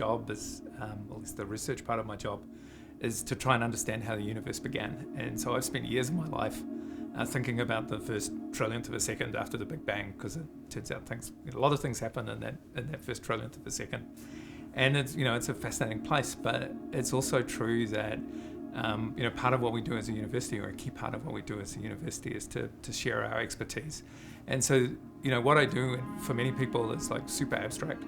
job is, or at least the research part of my job, is to try and understand how the universe began. And so I've spent years of my life thinking about the first trillionth of a second after the Big Bang, because it turns out a lot of things happen in that first trillionth of a second. And it's a fascinating place, but it's also true that part of what we do as a university, or a key part of what we do as a university, is to share our expertise. And so what I do for many people is like super abstract,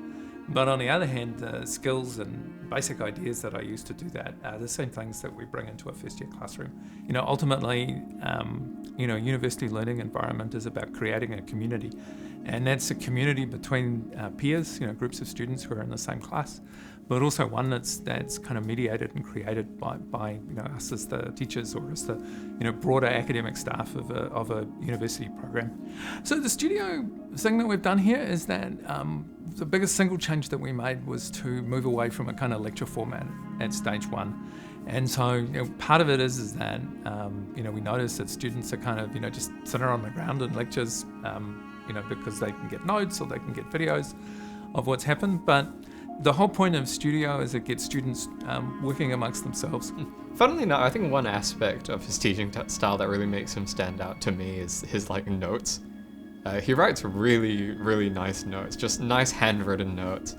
but on the other hand, the skills and basic ideas that I use to do that are the same things that we bring into a first year classroom. Ultimately, university learning environment is about creating a community, and that's a community between peers, groups of students who are in the same class, but also one that's kind of mediated and created by us as the teachers, or as the broader academic staff of a university program. So the studio thing that we've done here is that the biggest single change that we made was to move away from a kind of lecture format at stage one. And so part of it is that we notice that students are kind of just sitting on the ground in lectures because they can get notes or they can get videos of what's happened. But the whole point of studio is it gets students working amongst themselves. Funnily enough, I think one aspect of his teaching style that really makes him stand out to me is his notes. He writes really, really nice notes, just nice handwritten notes,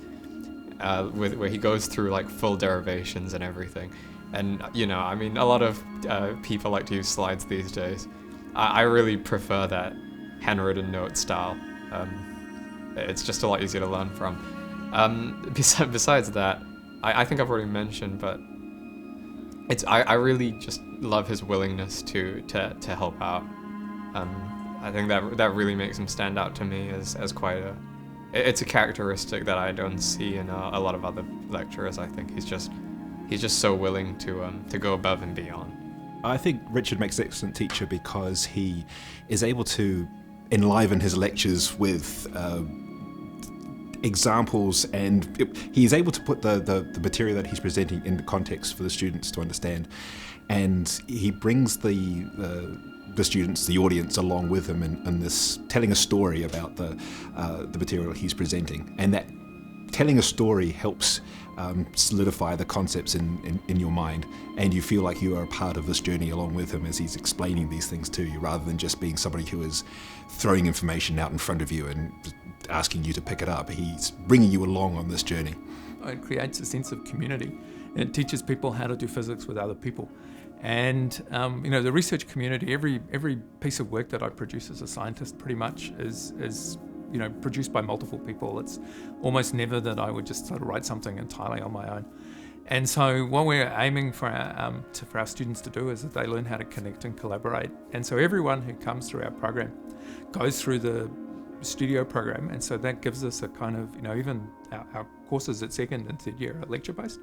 where he goes through full derivations and everything. And a lot of people like to use slides these days. I really prefer that handwritten note style. It's just a lot easier to learn from. Besides that, I think I've already mentioned, but I really just love his willingness to help out. I think that really makes him stand out to me as quite it's a characteristic that I don't see in a lot of other lecturers. I think he's just so willing to go above and beyond. I think Richard makes an excellent teacher because he is able to enliven his lectures with examples, and he's able to put the material that he's presenting into context for the students to understand, and he brings the students, the audience, along with him in this telling a story about the material he's presenting, and that telling a story helps solidify the concepts in your mind, and you feel like you are a part of this journey along with him as he's explaining these things to you, rather than just being somebody who is throwing information out in front of you and asking you to pick it up. He's bringing you along on this journey. It creates a sense of community. It teaches people how to do physics with other people. And the research community, every piece of work that I produce as a scientist pretty much is produced by multiple people. It's almost never that I would just sort of write something entirely on my own. And so what we're aiming for our students to do is that they learn how to connect and collaborate. And so everyone who comes through our program goes through the studio program, and so that gives us a kind of, even our courses at second and third year are lecture-based,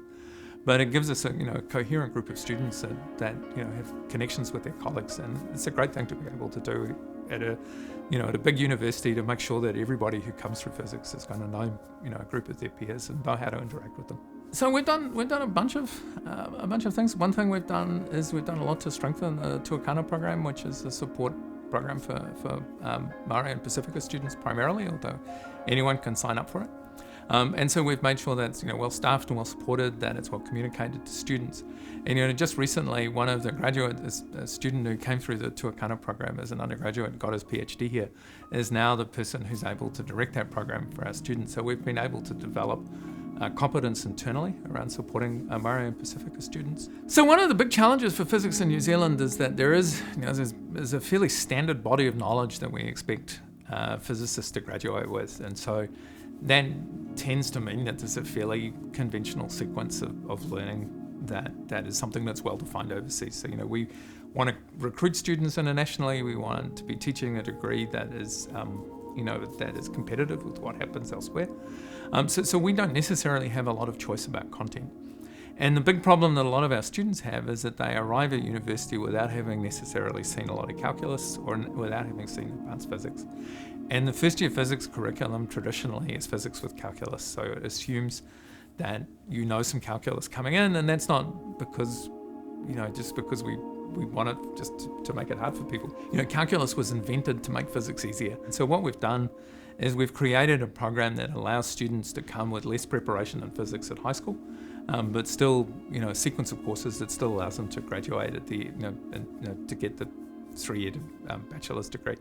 but it gives us a coherent group of students that have connections with their colleagues, and it's a great thing to be able to do at a big university, to make sure that everybody who comes through physics is going to know a group of their peers and know how to interact with them. So we've done a bunch of things. One thing we've done is we've done a lot to strengthen the Tuakana program, which is a support program for Maori and Pacifica students primarily, although anyone can sign up for it. And so we've made sure that it's well staffed and well supported, that it's well communicated to students. And just recently, one of the graduates, a student who came through the Tuakana program as an undergraduate, got his PhD here, is now the person who's able to direct that program for our students. So we've been able to develop competence internally around supporting Maori and Pacifica students. So one of the big challenges for physics in New Zealand is that there's a fairly standard body of knowledge that we expect physicists to graduate with, and so that tends to mean that there's a fairly conventional sequence of learning that is something that's well defined overseas. So we want to recruit students internationally. We want to be teaching a degree that is that is competitive with what happens elsewhere. So we don't necessarily have a lot of choice about content. And the big problem that a lot of our students have is that they arrive at university without having necessarily seen a lot of calculus or without having seen advanced physics. And the first year physics curriculum traditionally is physics with calculus, so it assumes that you know some calculus coming in, and that's not because, just because we want it just to make it hard for people. Calculus was invented to make physics easier. And so what we've done is we've created a program that allows students to come with less preparation in physics at high school, but still, a sequence of courses that still allows them to graduate at to get the 3-year bachelor's degree.